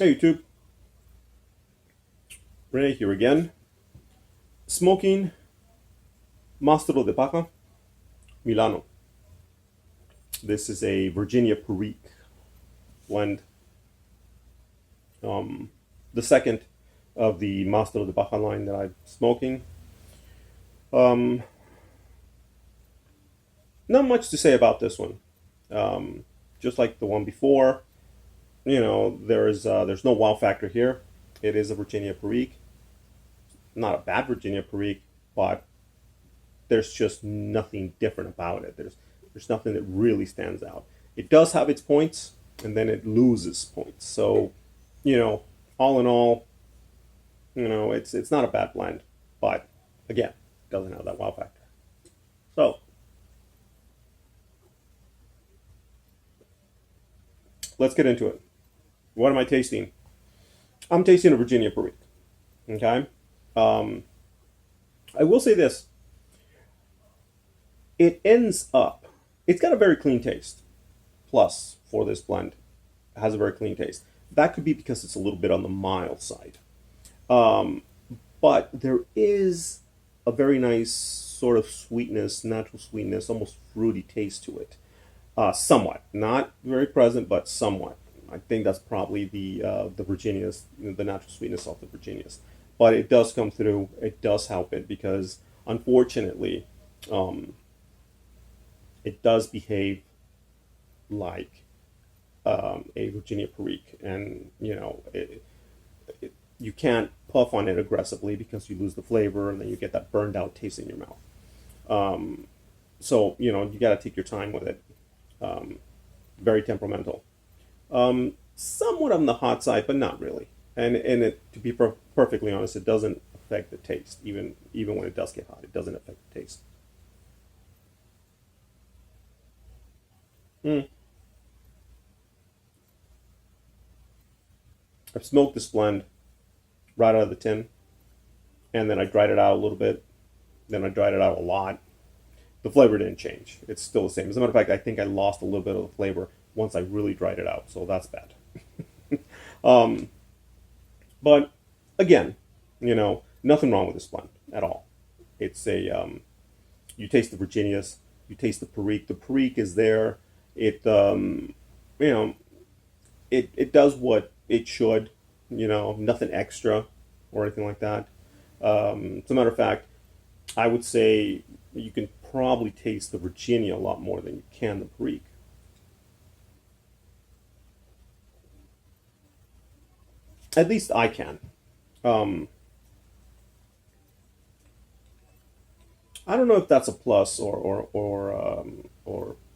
Hey YouTube, Renee here again. Smoking Mastro de Paja, Milano. This is a Virginia Perique blend. The second of the Mastro de Paja line that I'm smoking. Um, Not much to say about this one. Just like the one before, there's no wow factor here. It is a Virginia Perique, not a bad Virginia Perique, but there's just nothing different about it. There's nothing that really stands out. It does have its points, and then it loses points. So, you know, all in all, it's not a bad blend, but again, it doesn't have that wow factor. So let's get into it. What am I tasting? I'm tasting a Virginia Perique. Okay. Um, I will say this: it ends up. It's got a very clean taste. Plus, for this blend, it has a very clean taste. That could be because it's a little bit on the mild side. Um, but there is a very nice sort of sweetness, natural sweetness, almost fruity taste to it. Somewhat, not very present, but somewhat. I think that's probably the Virginias, the natural sweetness of the Virginias. But it does come through. It does help it because, unfortunately, um, it does behave like a Virginia Perique, and you can't puff on it aggressively because you lose the flavor, and then you get that burned out taste in your mouth. Um, so you got to take your time with it. Um, Very temperamental. Somewhat on the hot side, but not really. And to be perfectly honest, it doesn't affect the taste. Even when it does get hot, it doesn't affect the taste. Mm. I've smoked this blend right out of the tin, and then I dried it out a little bit. Then I dried it out a lot. The flavor didn't change. It's still the same. As a matter of fact, I think I lost a little bit of the flavor once I really dried it out. So that's bad. Um, but again, nothing wrong with this blend at all. It's a you taste the Virginias, you taste the Perique. The Perique is there. It you know it does what it should. Nothing extra or anything like that. As a matter of fact, I would say you can probably taste the Virginia a lot more than you can the Perique. At least I can. Um, I don't know if that's a plus or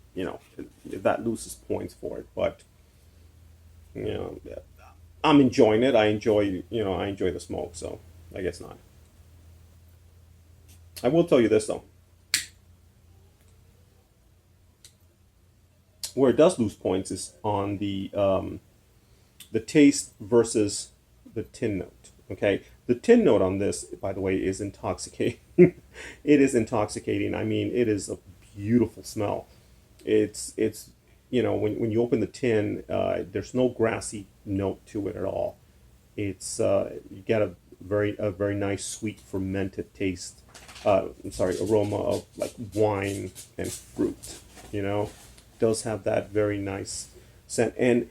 if that loses points for it, but you know I'm enjoying it. I enjoy the smoke, so I guess not. I will tell you this though, where it does lose points is on the taste versus the tin note. Okay, the tin note on this, by the way, is intoxicating. It is intoxicating. I mean, it is a beautiful smell. It's when you open the tin, there's no grassy note to it at all. It's you get a very nice sweet fermented taste. I'm sorry, aroma of like wine and fruit. It does have that very nice scent, and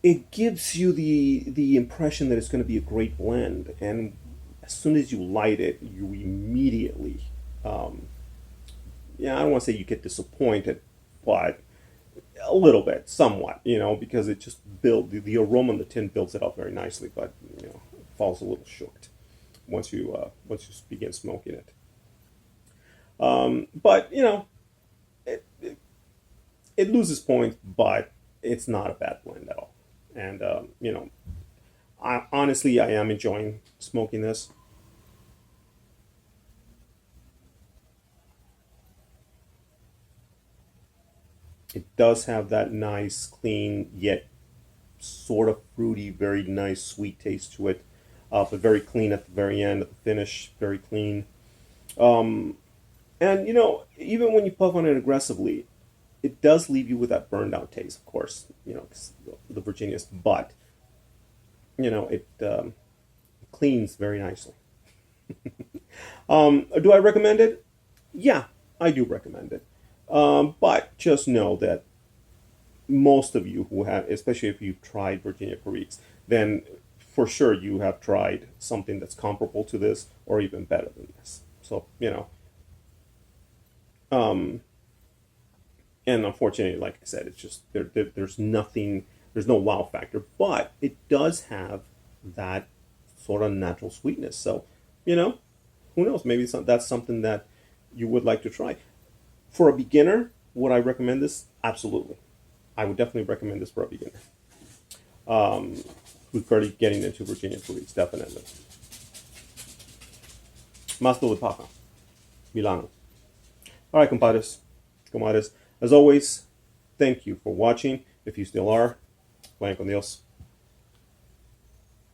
it gives you the impression that it's going to be a great blend. And as soon as you light it, you immediately, um, yeah, I don't want to say you get disappointed, but a little bit, somewhat, because it just the aroma in the tin builds it up very nicely, but it falls a little short once you begin smoking it. But it it loses points, but it's not a bad blend at all. And I am enjoying smoking this. It does have that nice, clean yet sort of fruity, very nice, sweet taste to it, but very clean at the very end, at the finish, very clean. Um, and even when you puff on it aggressively, it does leave you with that burned out taste, of course, 'cause the Virginia's, but it cleans very nicely. Do I recommend it? Yeah, I do recommend it. But just know that most of you who have, especially if you've tried Virginia Periques, then for sure you have tried something that's comparable to this or even better than this. So, um, and unfortunately, like I said, it's just there's nothing, there's no wow factor, but it does have that sort of natural sweetness. So, you know, who knows? Maybe that's something that you would like to try. For a beginner, would I recommend this? Absolutely. I would definitely recommend this for a beginner. Who's already getting into Virginia Police, definitely. Mastro de Paja, Milano. All right, compadres, comadres. As always, thank you for watching. If you still are, vayan con Dios.